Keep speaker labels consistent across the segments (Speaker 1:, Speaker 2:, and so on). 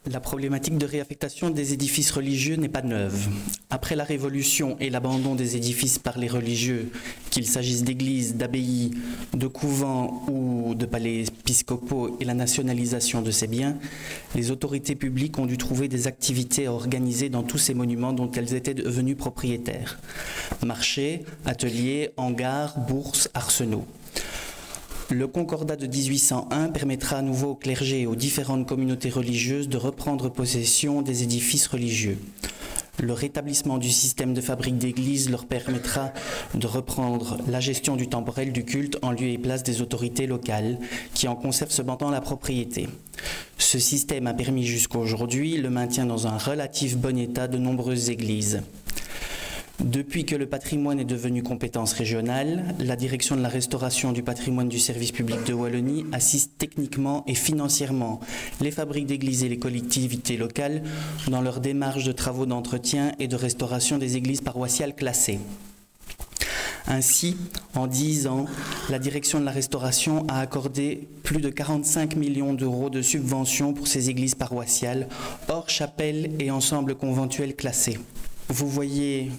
Speaker 1: La problématique de réaffectation des édifices religieux n'est pas neuve. Après la Révolution et l'abandon des édifices par les religieux, qu'il s'agisse d'églises, d'abbayes, de couvents ou de palais épiscopaux et la nationalisation de ces biens, les autorités publiques ont dû trouver des activités à organiser dans tous ces monuments dont elles étaient devenues propriétaires. Marchés, ateliers, hangars, bourses, arsenaux. Le Concordat de 1801 permettra à nouveau au clergé et aux différentes communautés religieuses de reprendre possession des édifices religieux. Le rétablissement du système de fabrique d'églises leur permettra de reprendre la gestion du temporel du culte en lieu et place des autorités locales, qui en conservent cependant la propriété. Ce système a permis jusqu'à aujourd'hui le maintien dans un relatif bon état de nombreuses églises. Depuis que le patrimoine est devenu compétence régionale, la direction de la restauration du patrimoine du service public de Wallonie assiste techniquement et financièrement les fabriques d'églises et les collectivités locales dans leur démarche de travaux d'entretien et de restauration des églises paroissiales classées. Ainsi, en 10 ans, la direction de la restauration a accordé plus de 45 millions d'euros de subventions pour ces églises paroissiales, hors chapelles et ensembles conventuels classés. Vous voyez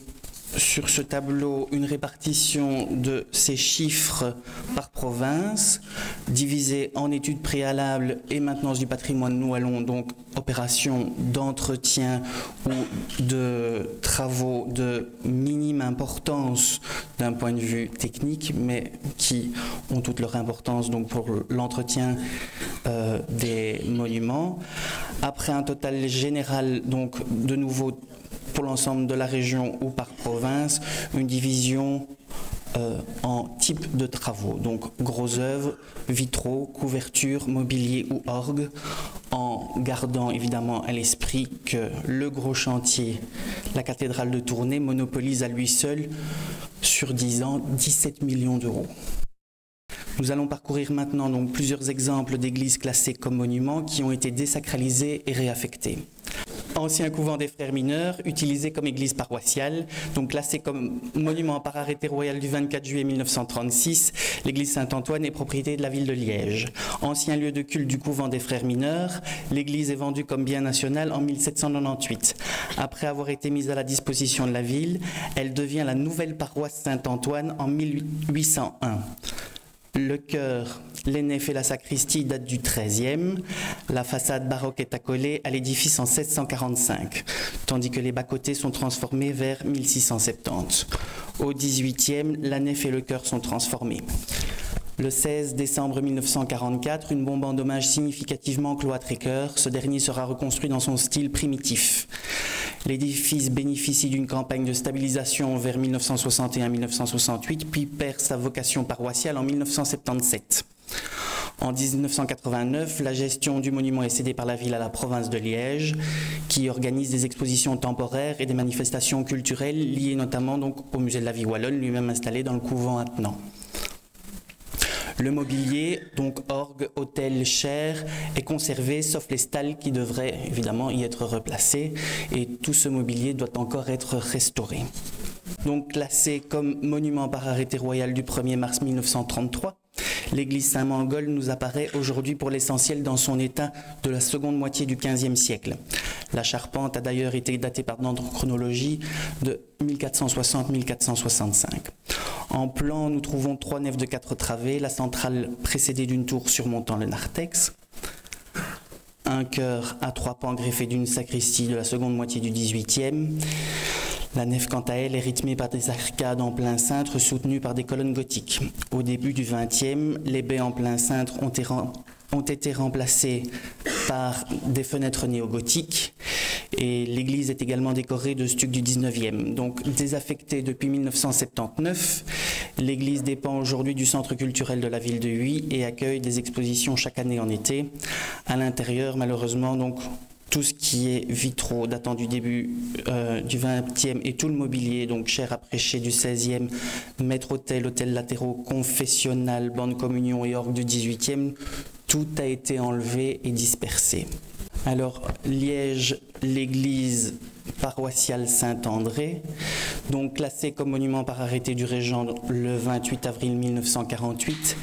Speaker 1: sur ce tableau une répartition de ces chiffres par province, divisés en études préalables et maintenance du patrimoine. Nous allons donc opérations d'entretien ou de travaux de minime importance d'un point de vue technique, mais qui ont toute leur importance donc pour l'entretien des monuments. Après un total général, donc de nouveau pour l'ensemble de la région ou par province, une division en type de travaux, donc gros œuvres, vitraux, couvertures, mobilier ou orgue, en gardant évidemment à l'esprit que le gros chantier, la cathédrale de Tournai, monopolise à lui seul sur 10 ans 17 millions d'euros. Nous allons parcourir maintenant donc plusieurs exemples d'églises classées comme monuments qui ont été désacralisées et réaffectées. Ancien couvent des frères mineurs, utilisé comme église paroissiale, donc classé comme monument par arrêté royal du 24 juillet 1936, l'église Saint-Antoine est propriété de la ville de Liège. Ancien lieu de culte du couvent des frères mineurs, l'église est vendue comme bien national en 1798. Après avoir été mise à la disposition de la ville, elle devient la nouvelle paroisse Saint-Antoine en 1801. Le chœur, les nefs et la sacristie datent du XIIIe. La façade baroque est accolée à l'édifice en 1645, tandis que les bas-côtés sont transformés vers 1670. Au XVIIIe, la nef et le chœur sont transformés. Le 16 décembre 1944, une bombe en hommage significativement cloître et chœur. Ce dernier sera reconstruit dans son style primitif. L'édifice bénéficie d'une campagne de stabilisation vers 1961-1968, puis perd sa vocation paroissiale en 1977. En 1989, la gestion du monument est cédée par la ville à la province de Liège, qui organise des expositions temporaires et des manifestations culturelles liées notamment donc au musée de la vie wallonne, lui-même installé dans le couvent attenant. Le mobilier, donc orgue, autel, chaire, est conservé, sauf les stalles qui devraient évidemment y être replacées, et tout ce mobilier doit encore être restauré. Donc classé comme monument par arrêté royal du 1er mars 1933, l'église Saint-Mangol nous apparaît aujourd'hui pour l'essentiel dans son état de la seconde moitié du XVe siècle. La charpente a d'ailleurs été datée par notre chronologie de 1460-1465. En plan, nous trouvons 3 nefs de 4 travées, la centrale précédée d'une tour surmontant le narthex, un chœur à 3 pans greffé d'une sacristie de la seconde moitié du XVIIIe. La nef, quant à elle, est rythmée par des arcades en plein cintre soutenues par des colonnes gothiques. Au début du XXe, les baies en plein cintre ont été remplacées par des fenêtres néo-gothiques et l'église est également décorée de stucs du XIXe. Donc désaffectée depuis 1979, l'église dépend aujourd'hui du centre culturel de la ville de Huy et accueille des expositions chaque année en été. À l'intérieur, malheureusement, donc tout ce qui est vitraux datant du début du XXe et tout le mobilier, donc chaire à prêcher du XVIe, maître-autel, hôtels latéraux, confessionnal, bande communion et orgue du XVIIIe, tout a été enlevé et dispersé. Alors, Liège, l'église paroissiale Saint-André, donc classée comme monument par arrêté du régent le 28 avril 1948,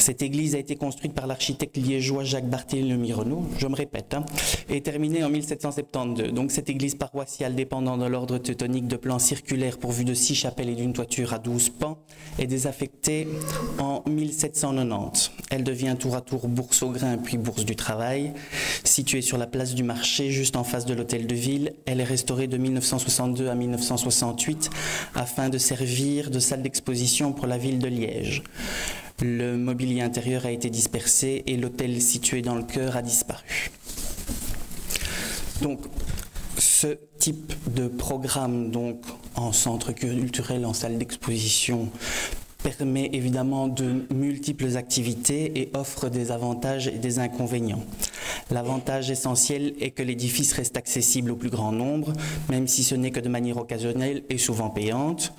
Speaker 1: Cette église a été construite par l'architecte liégeois Jacques Barthélemy Renaud, je me répète, et terminée en 1772. Donc cette église paroissiale dépendant de l'ordre teutonique de plan circulaire pourvue de 6 chapelles et d'une toiture à 12 pans est désaffectée en 1790. Elle devient tour à tour bourse au grain puis bourse du travail. Située sur la place du marché, juste en face de l'hôtel de ville, elle est restaurée de 1962 à 1968 afin de servir de salle d'exposition pour la ville de Liège. Le mobilier intérieur a été dispersé et l'hôtel situé dans le chœur a disparu. Donc, ce type de programme, donc en centre culturel, en salle d'exposition, permet évidemment de multiples activités et offre des avantages et des inconvénients. L'avantage essentiel est que l'édifice reste accessible au plus grand nombre, même si ce n'est que de manière occasionnelle et souvent payante.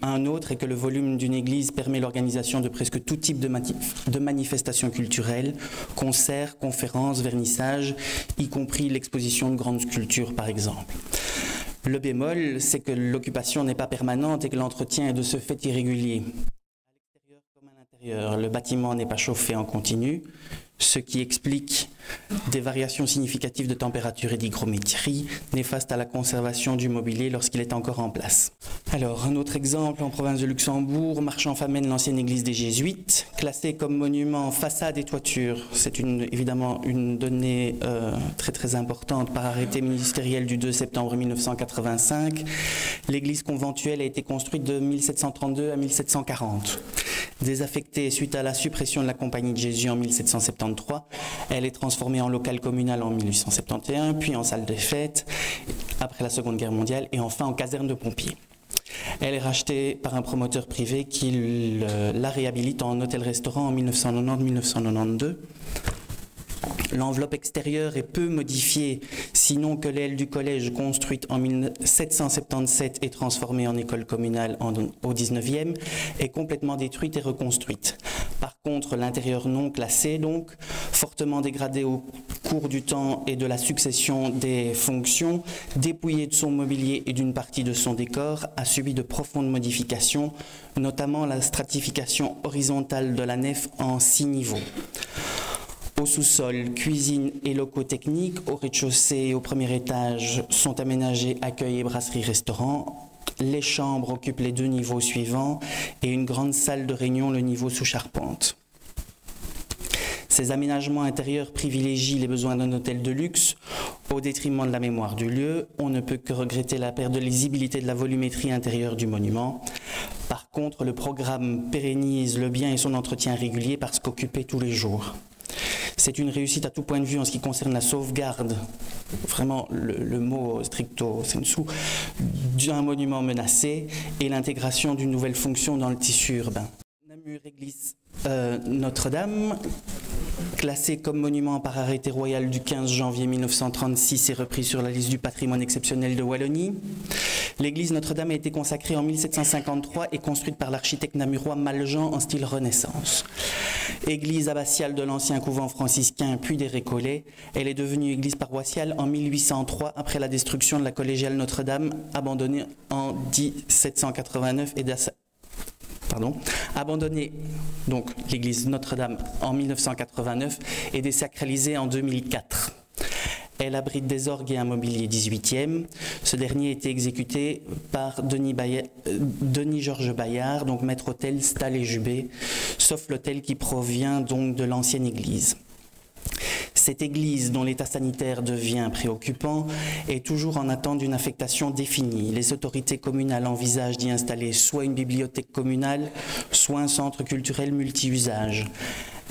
Speaker 1: Un autre est que le volume d'une église permet l'organisation de presque tout type de manifestations culturelles, concerts, conférences, vernissages, y compris l'exposition de grandes sculptures par exemple. Le bémol, c'est que l'occupation n'est pas permanente et que l'entretien est de ce fait irrégulier. À l'extérieur comme à l'intérieur, le bâtiment n'est pas chauffé en continu, ce qui explique des variations significatives de température et d'hygrométrie, néfastes à la conservation du mobilier lorsqu'il est encore en place. Alors, un autre exemple, en province de Luxembourg, Marchand-Famenne, l'ancienne église des Jésuites, classée comme monument façade et toiture. C'est évidemment une donnée très importante par arrêté ministériel du 2 septembre 1985. L'église conventuelle a été construite de 1732 à 1740. Désaffectée suite à la suppression de la Compagnie de Jésus en 1773, elle est transformée en local communal en 1871, puis en salle de fête après la Seconde Guerre mondiale et enfin en caserne de pompiers. Elle est rachetée par un promoteur privé qui la réhabilite en hôtel-restaurant en 1990-1992. L'enveloppe extérieure est peu modifiée, sinon que l'aile du collège construite en 1777 et transformée en école communale au 19e est complètement détruite et reconstruite. Par contre, l'intérieur non classé, donc, fortement dégradé au cours du temps et de la succession des fonctions, dépouillé de son mobilier et d'une partie de son décor, a subi de profondes modifications, notamment la stratification horizontale de la nef en 6 niveaux. Au sous-sol, cuisine et locaux techniques. Au rez-de-chaussée et au premier étage sont aménagés accueil et brasserie-restaurant. Les chambres occupent les 2 niveaux suivants et une grande salle de réunion, le niveau sous charpente. Ces aménagements intérieurs privilégient les besoins d'un hôtel de luxe au détriment de la mémoire du lieu. On ne peut que regretter la perte de lisibilité de la volumétrie intérieure du monument. Par contre, le programme pérennise le bien et son entretien régulier parce qu'occupé tous les jours. C'est une réussite à tout point de vue en ce qui concerne la sauvegarde, vraiment le mot stricto sensu, d'un monument menacé et l'intégration d'une nouvelle fonction dans le tissu urbain. Namur église Notre-Dame, classée comme monument par arrêté royal du 15 janvier 1936 et repris sur la liste du patrimoine exceptionnel de Wallonie. L'église Notre-Dame a été consacrée en 1753 et construite par l'architecte namurois Maljean en style Renaissance. Église abbatiale de l'ancien couvent franciscain puis des Récollets, elle est devenue église paroissiale en 1803 après la destruction de la collégiale Notre-Dame abandonnée en 1789 et abandonnée, donc l'église Notre-Dame en 1989 et désacralisée en 2004. Elle abrite des orgues et un mobilier 18e. Ce dernier a été exécuté par Denis-Georges Bayard, donc maître-autel, Stahl et Jubé, sauf l'autel qui provient donc de l'ancienne église. Cette église, dont l'état sanitaire devient préoccupant, est toujours en attente d'une affectation définie. Les autorités communales envisagent d'y installer soit une bibliothèque communale, soit un centre culturel multi-usage.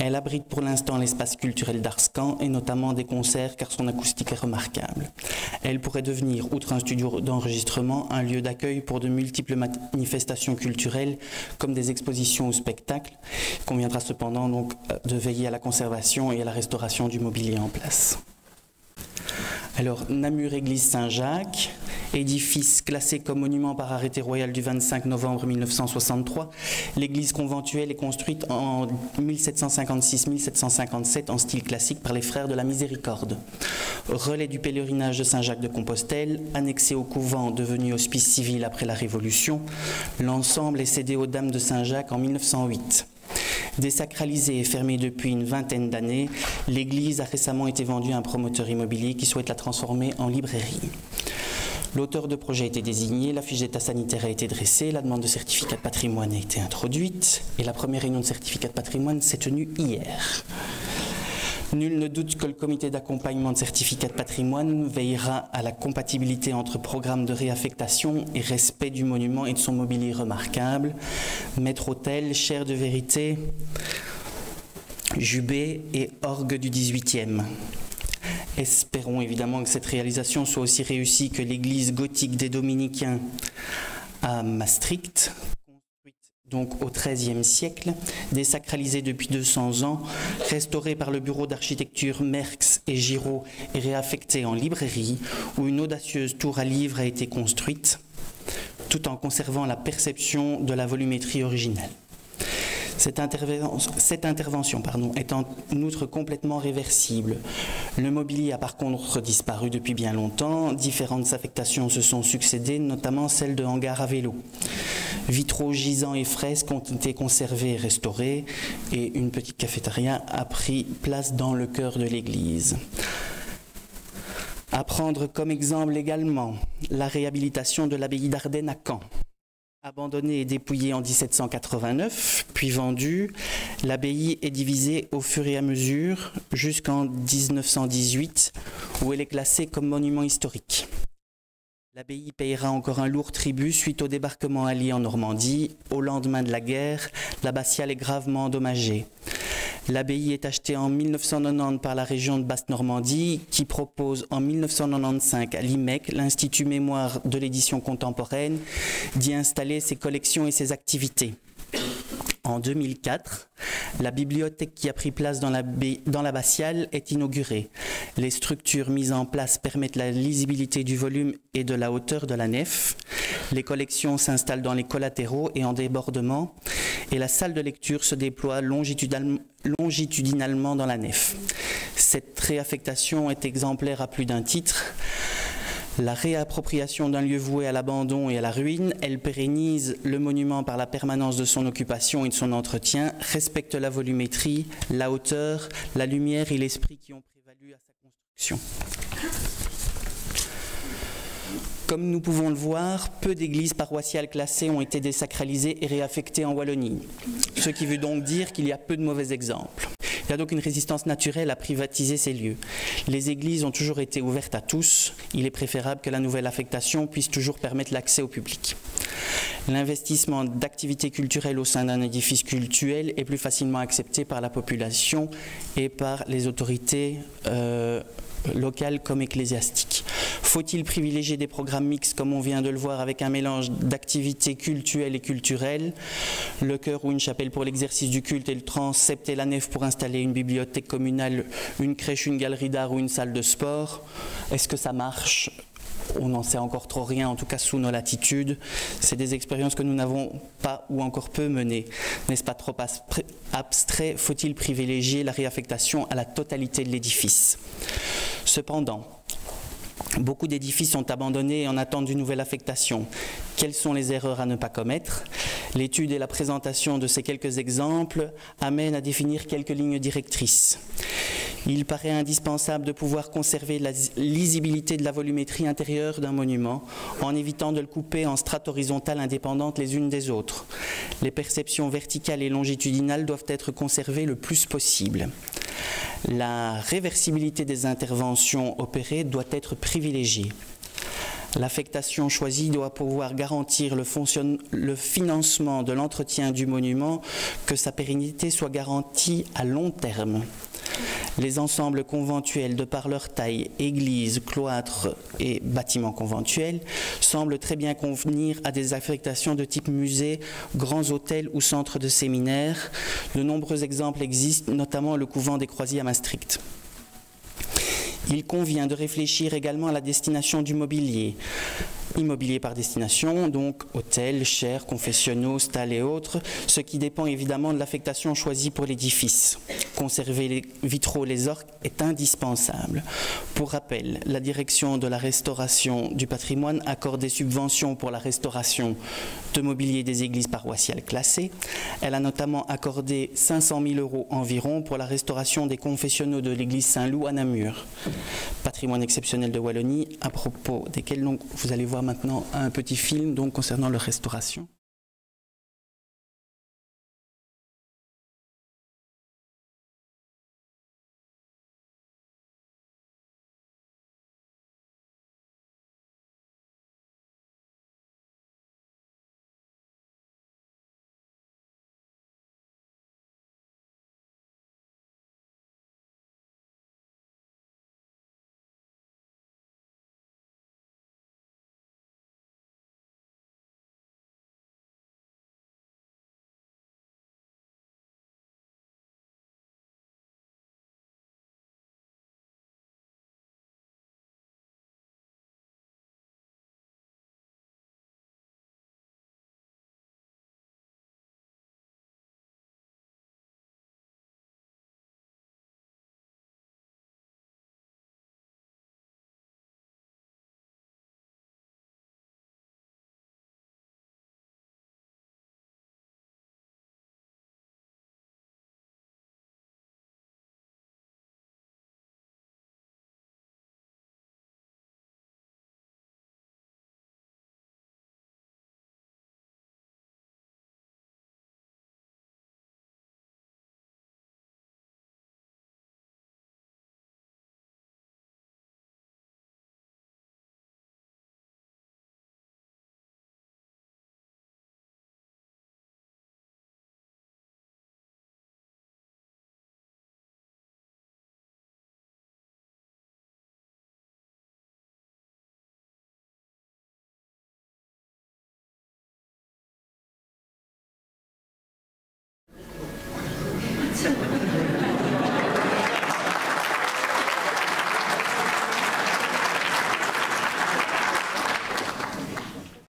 Speaker 1: Elle abrite pour l'instant l'espace culturel d'Arscan et notamment des concerts car son acoustique est remarquable. Elle pourrait devenir, outre un studio d'enregistrement, un lieu d'accueil pour de multiples manifestations culturelles comme des expositions ou spectacles. Il conviendra cependant donc de veiller à la conservation et à la restauration du mobilier en place. Alors, Namur église Saint-Jacques, édifice classé comme monument par arrêté royal du 25 novembre 1963. L'église conventuelle est construite en 1756-1757 en style classique par les frères de la Miséricorde. Relais du pèlerinage de Saint-Jacques de Compostelle, annexé au couvent devenu hospice civil après la Révolution, l'ensemble est cédé aux Dames de Saint-Jacques en 1908. Désacralisée et fermée depuis une vingtaine d'années, l'église a récemment été vendue à un promoteur immobilier qui souhaite la transformer en librairie. L'auteur de projet a été désigné, la fiche d'état sanitaire a été dressée, la demande de certificat de patrimoine a été introduite et la première réunion de certificat de patrimoine s'est tenue hier. Nul ne doute que le comité d'accompagnement de certificat de patrimoine veillera à la compatibilité entre programme de réaffectation et respect du monument et de son mobilier remarquable, maître-autel, chaire de vérité, jubé et orgue du 18e. Espérons évidemment que cette réalisation soit aussi réussie que l'église gothique des Dominicains à Maastricht, construite donc au XIIIe siècle, désacralisée depuis 200 ans, restaurée par le bureau d'architecture Merx et Giraud et réaffectée en librairie, où une audacieuse tour à livres a été construite, tout en conservant la perception de la volumétrie originale. Cette intervention est en outre complètement réversible. Le mobilier a par contre disparu depuis bien longtemps. Différentes affectations se sont succédées, notamment celle de hangars à vélo. Vitraux, gisants et fresques ont été conservés et restaurés et une petite cafétéria a pris place dans le cœur de l'église. À prendre comme exemple également la réhabilitation de l'abbaye d'Ardenne à Caen. Abandonnée et dépouillée en 1789, puis vendue, l'abbaye est divisée au fur et à mesure jusqu'en 1918, où elle est classée comme monument historique. L'abbaye payera encore un lourd tribut suite au débarquement allié en Normandie. Au lendemain de la guerre, l'abbatiale est gravement endommagée. L'abbaye est achetée en 1990 par la région de Basse-Normandie qui propose en 1995 à l'IMEC, l'Institut Mémoire de l'édition contemporaine, d'y installer ses collections et ses activités. En 2004, la bibliothèque qui a pris place dans l'abbatiale est inaugurée. Les structures mises en place permettent la lisibilité du volume et de la hauteur de la nef. Les collections s'installent dans les collatéraux et en débordement, et la salle de lecture se déploie longitudinalement dans la nef. Cette réaffectation est exemplaire à plus d'un titre. La réappropriation d'un lieu voué à l'abandon et à la ruine, elle pérennise le monument par la permanence de son occupation et de son entretien, respecte la volumétrie, la hauteur, la lumière et l'esprit qui ont prévalu à sa construction. Comme nous pouvons le voir, peu d'églises paroissiales classées ont été désacralisées et réaffectées en Wallonie, ce qui veut donc dire qu'il y a peu de mauvais exemples. Il y a donc une résistance naturelle à privatiser ces lieux. Les églises ont toujours été ouvertes à tous. Il est préférable que la nouvelle affectation puisse toujours permettre l'accès au public. L'investissement d'activités culturelles au sein d'un édifice cultuel est plus facilement accepté par la population et par les autorités locales comme ecclésiastiques. Faut-il privilégier des programmes mixtes comme on vient de le voir avec un mélange d'activités cultuelles et culturelles, le chœur ou une chapelle pour l'exercice du culte et le transept et la nef pour installer une bibliothèque communale, une crèche, une galerie d'art ou une salle de sport? Est-ce que ça marche? On n'en sait encore trop rien, en tout cas sous nos latitudes. C'est des expériences que nous n'avons pas ou encore peu menées. N'est-ce pas trop abstrait? Faut-il privilégier la réaffectation à la totalité de l'édifice? Cependant, beaucoup d'édifices sont abandonnés et en attente d'une nouvelle affectation. Quelles sont les erreurs à ne pas commettre? L'étude et la présentation de ces quelques exemples amènent à définir quelques lignes directrices. Il paraît indispensable de pouvoir conserver la lisibilité de la volumétrie intérieure d'un monument en évitant de le couper en strates horizontales indépendantes les unes des autres. Les perceptions verticales et longitudinales doivent être conservées le plus possible. La réversibilité des interventions opérées doit être privilégiée. L'affectation choisie doit pouvoir garantir le financement de l'entretien du monument, que sa pérennité soit garantie à long terme. Les ensembles conventuels, de par leur taille, églises, cloîtres et bâtiments conventuels, semblent très bien convenir à des affectations de type musée, grands hôtels ou centres de séminaires. De nombreux exemples existent, notamment le couvent des Croisiers à Maastricht. Il convient de réfléchir également à la destination du mobilier. Immobilier par destination, donc hôtels, chairs, confessionnaux, stalles et autres, ce qui dépend évidemment de l'affectation choisie pour l'édifice. conserver les vitraux, les orgues est indispensable. Pour rappel, la direction de la restauration du patrimoine accorde des subventions pour la restauration de mobilier des églises paroissiales classées. Elle a notamment accordé 500 000 € environ pour la restauration des confessionnaux de l'église Saint-Loup à Namur. Patrimoine exceptionnel de Wallonie, à propos desquels donc, vous allez voir maintenant un petit film donc, concernant leur restauration.